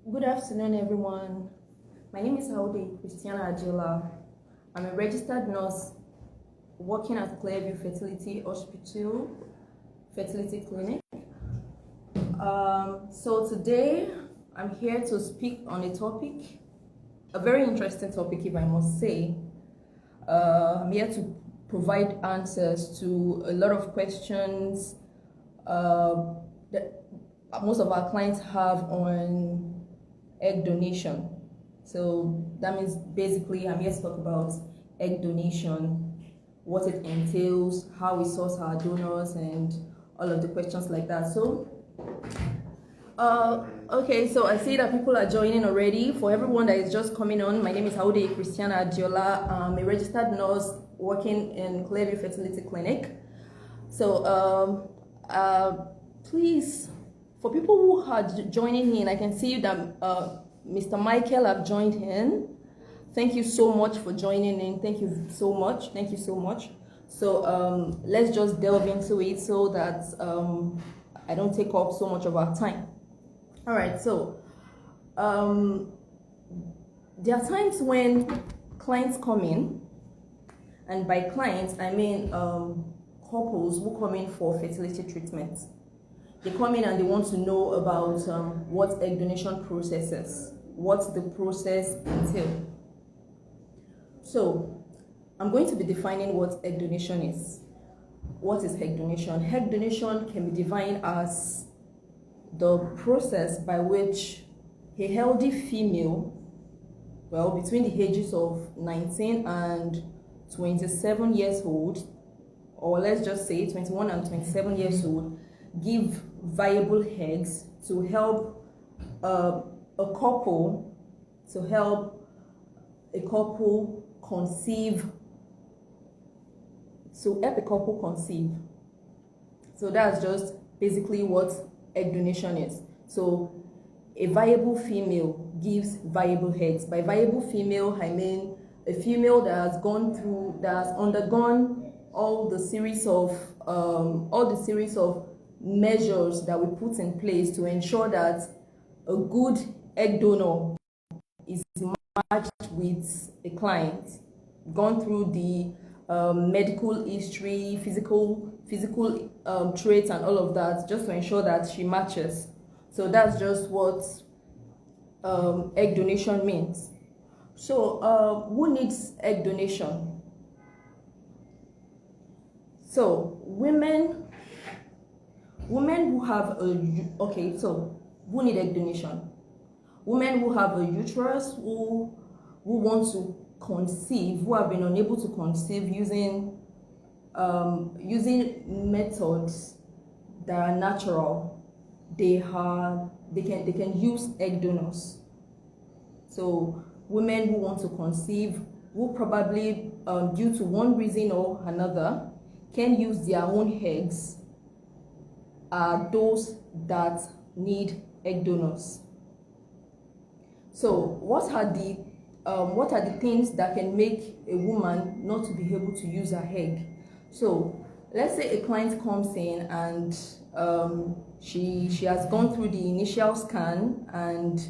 Good afternoon, everyone. My name is Adeola. I'm a registered nurse working at Clearview Fertility Hospital, Fertility Clinic. So today I'm here to speak on a very interesting topic, if I must say. I'm here to provide answers to a lot of questions that most of our clients have on egg donation. So that means basically I'm here to talk about egg donation, what it entails, how we source our donors, and all of the questions like that. Okay, so I see that people are joining already. For everyone that is just coming on, my name is Adeola. I'm a registered nurse working in Clearview Fertility Clinic. So please, for people who are joining in, I can see that Mr. Michael have joined in. Thank you so much for joining in. Thank you so much. Thank you so much. So let's just delve into it so that I don't take up so much of our time. All right, so there are times when clients come in, and by clients I mean couples who come in for fertility treatment. They come in and they want to know about what egg donation process is, what the process entails. So I'm going to be defining what egg donation is. What is egg donation? Egg donation can be defined as the process by which a healthy female, well, between the ages of 19 and 27 years old, or let's just say 21 and 27 years old, give viable eggs to help a couple conceive, So that's just basically what egg donation is. So a viable female gives viable eggs. By viable female, I mean a female that has undergone all the series of measures that we put in place to ensure that a good egg donor is matched with a client, gone through the medical history, physical traits and all of that, just to ensure that she matches. So that's just what egg donation means. So who needs egg donation? So women who have who need egg donation? Women who have a uterus, who want to conceive, who have been unable to conceive using methods that are natural. They can use egg donors. So women who want to conceive, who probably due to one reason or another can use their own eggs, are those that need egg donors. So what are the things that can make a woman not to be able to use her egg? So let's say a client comes in and she has gone through the initial scan, and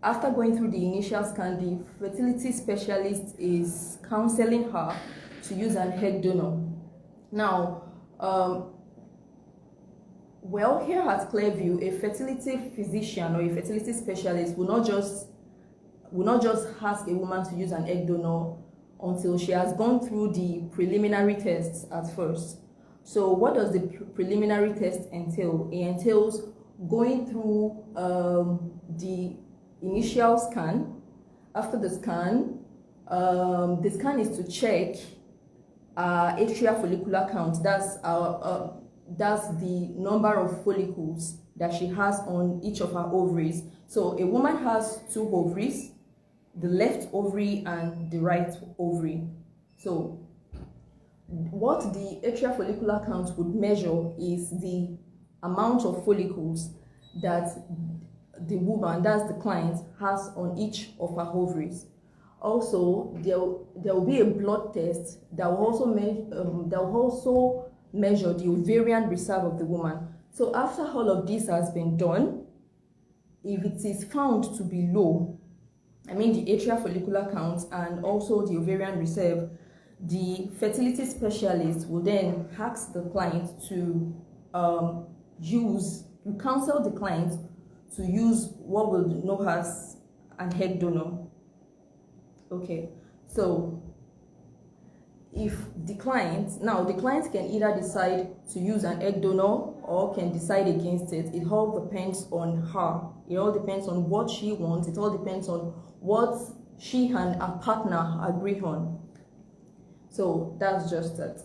after going through the initial scan, the fertility specialist is counseling her to use an egg donor. Now, well, here at Clearview, a fertility physician or a fertility specialist will not just ask a woman to use an egg donor until she has gone through the preliminary tests at first. So what does the preliminary test entail? It entails going through the initial scan. After the scan is to check atrial follicular count. That's the number of follicles that she has on each of her ovaries. So a woman has two ovaries, the left ovary and the right ovary. So what the atrial follicular count would measure is the amount of follicles that the woman, that's the client, has on each of her ovaries. Also, there will be a blood test that will also measure the ovarian reserve of the woman. So after all of this has been done, if it is found to be low, I mean the atrial follicular count and also the ovarian reserve, the fertility specialist will then ask the client to counsel the client to use what we'll know as an egg donor. Okay, so if the client can either decide to use an egg donor or can decide against it. It all depends on her. It all depends on what she wants. It all depends on what she and her partner agree on. So that's just it.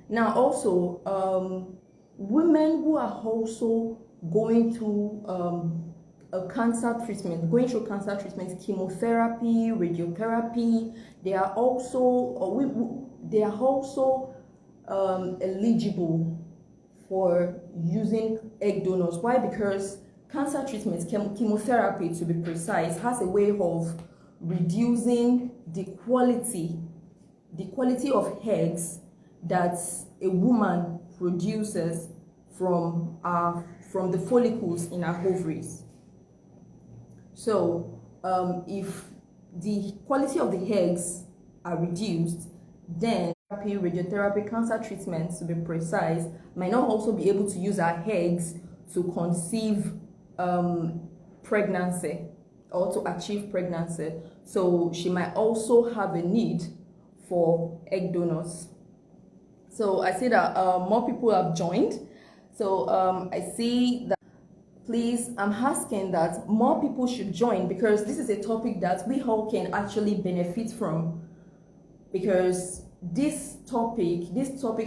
Now also, women who are also going through cancer treatment, chemotherapy, radiotherapy, they are also eligible for using egg donors. Why? Because cancer treatment, chemotherapy to be precise, has a way of reducing the quality of eggs that a woman produces from the follicles in her ovaries. So if the quality of the eggs are reduced, then radiotherapy, cancer treatment to be precise, might not also be able to use her eggs to conceive pregnancy or to achieve pregnancy. So she might also have a need for egg donors. So I see that more people have joined. So I see that, please, I'm asking that more people should join, because this is a topic that we all can actually benefit from. Because this topic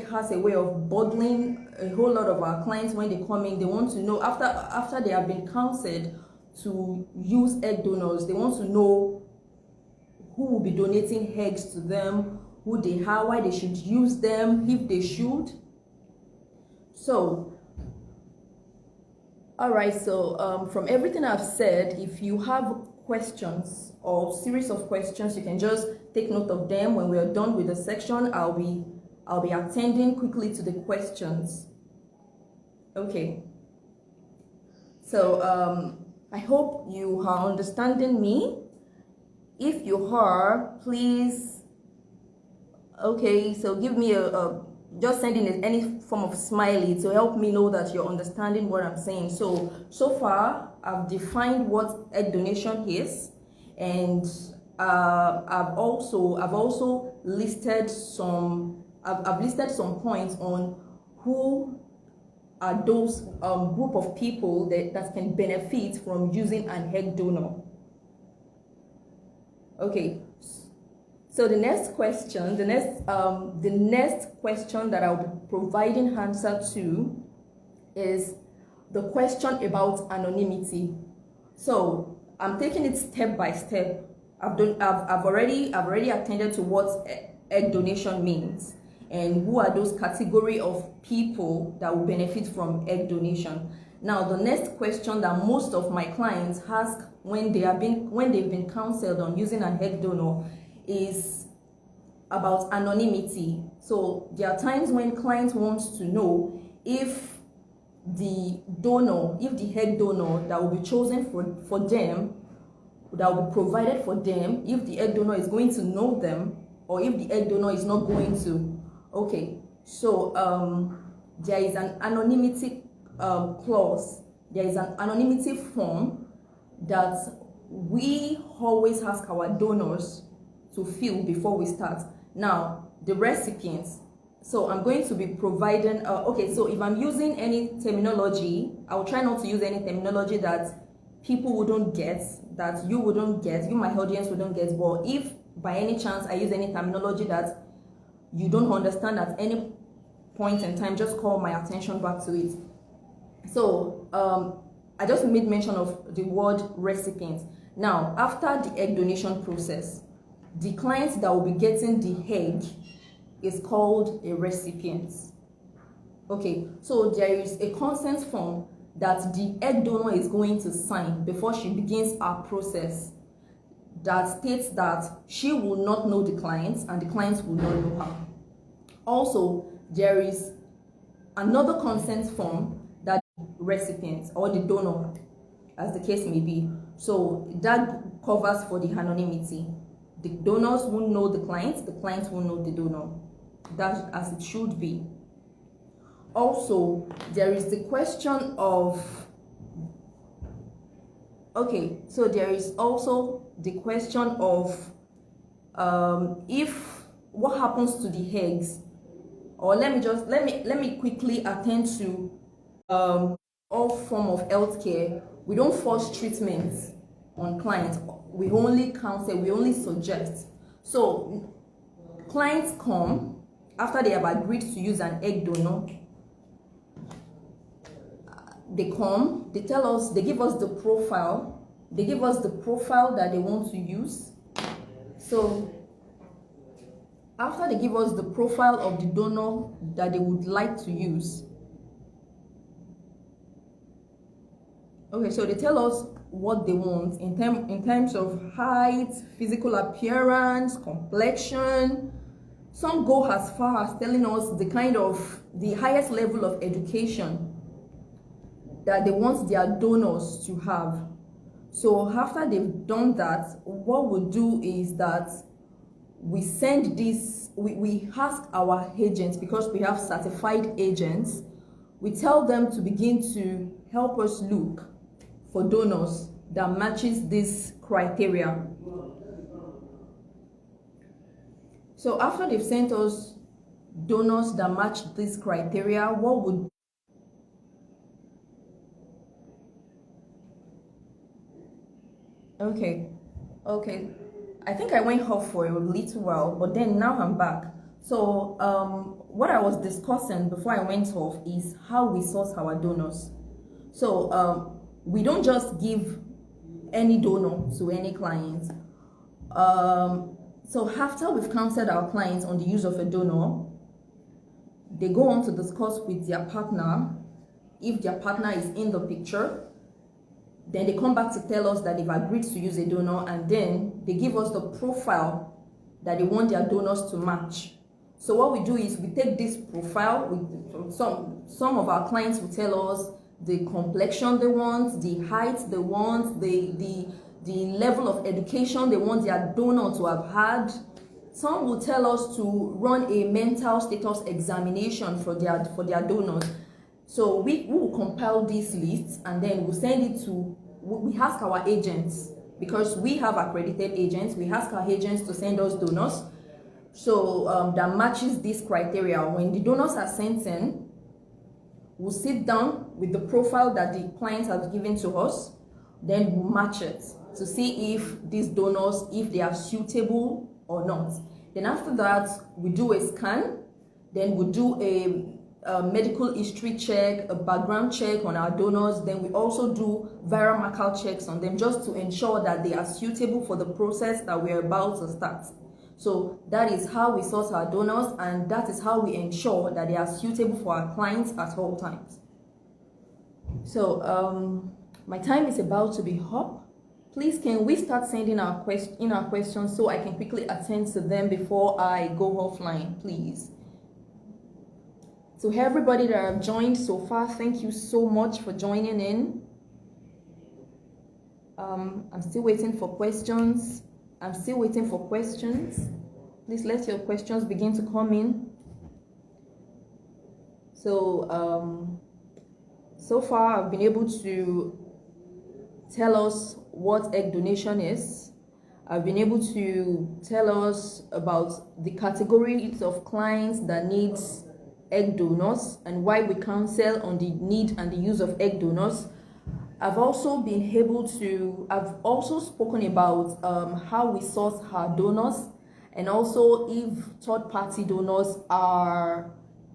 has a way of bothering a whole lot of our clients when they come in. They want to know, after they have been counseled to use egg donors, they want to know who will be donating eggs to them, who they are, why they should use them, if they should. So all right, so from everything I've said, if you have questions or series of questions, you can just take note of them. When we are done with the section, I'll be attending quickly to the questions. Okay, so I hope you are understanding me. If you are, please, okay, so give me just send in any form of smiley to help me know that you're understanding what I'm saying. So far I've defined what egg donation is, and I've also listed some points on who are those group of people that can benefit from using an egg donor. Okay, so the next question that I'll be providing answer to is the question about anonymity. So I'm taking it step by step. I've already attended to what egg donation means and who are those category of people that will benefit from egg donation. Now, the next question that most of my clients ask when they've been counseled on using an egg donor is about anonymity. So there are times when clients want to know if the egg donor that will be chosen for them, that will be provided for them, if the egg donor is going to know them or if the egg donor is not going to. Okay, so there is an anonymity clause, there is an anonymity form that we always ask our donors to fill before we start. Now, the recipients, so I'm going to be providing, okay, so if I'm using any terminology, I'll try not to use any terminology that people wouldn't get, that you wouldn't get, you, my audience, wouldn't get. But if by any chance I use any terminology that you don't understand at any point in time, just call my attention back to it. So I just made mention of the word recipient. Now, after the egg donation process, the client that will be getting the egg is called a recipient. Okay, so there is a consent form that the egg donor is going to sign before she begins her process that states that she will not know the client and the client will not know her. Also, there is another consent form that the recipient or the donor as the case may be. So that covers for the anonymity. The donors won't know the client won't know the donor. That's as it should be. Also, there is the question of, okay, so there is also the question of if what happens to the eggs, or let me quickly attend to all form of healthcare. We don't force treatment on clients. We only counsel, we only suggest. So clients come after they have agreed to use an egg donor. They come, they tell us, they give us the profile. They give us the profile that they want to use. So after they give us the profile of the donor that they would like to use, okay, so they tell us what they want in terms of height, physical appearance, complexion. Some go as far as telling us the highest level of education that they want their donors to have. So after they've done that, what we'll do is that we send this, we ask our agents, because we have certified agents, we tell them to begin to help us look for donors that matches this criteria. So after they've sent us donors that match this criteria, what would okay, I think I went off for a little while, but then now I'm back. So what I was discussing before I went off is how we source our donors. So we don't just give any donor to any client. So after we've counseled our clients on the use of a donor, they go on to discuss with their partner. If their partner is in the picture, then they come back to tell us that they've agreed to use a donor, and then they give us the profile that they want their donors to match. So what we do is we take this profile, some of our clients will tell us the complexion they want, the height they want, the level of education they want their donor to have had. Some will tell us to run a mental status examination for their donors. So we will compile these lists, and then we'll send it to, we ask our agents, because we have accredited agents, we ask our agents to send us donors. So that matches this criteria. When the donors are sent in, we'll sit down with the profile that the client has given to us, then we'll match it to see if these donors, if they are suitable or not. Then after that, we do a scan, then we do a medical history check, a background check on our donors. Then we also do viral marker checks on them, just to ensure that they are suitable for the process that we're about to start. So that is how we source our donors, and that is how we ensure that they are suitable for our clients at all times. So my time is about to be up. Please, can we start sending our questions so I can quickly attend to them before I go offline, please? To everybody that have joined so far, thank you so much for joining in. I'm still waiting for questions. Please let your questions begin to come in. So, so far I've been able to tell us what egg donation is. I've been able to tell us about the categories of clients that needs egg donors and why we counsel on the need and the use of egg donors. I've also spoken about how we source our donors, and also if third-party donors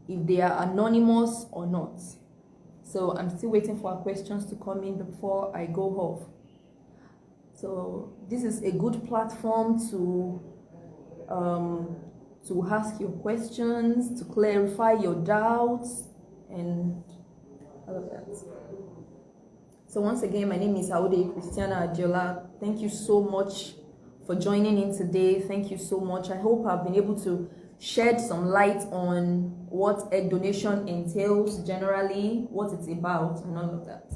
if they are anonymous or not. So I'm still waiting for our questions to come in before I go off. So this is a good platform to ask your questions, to clarify your doubts, and all of that. So once again, my name is Adeola. Thank you so much for joining in today. Thank you so much. I hope I've been able to shed some light on what egg donation entails generally, what it's about, and all of that.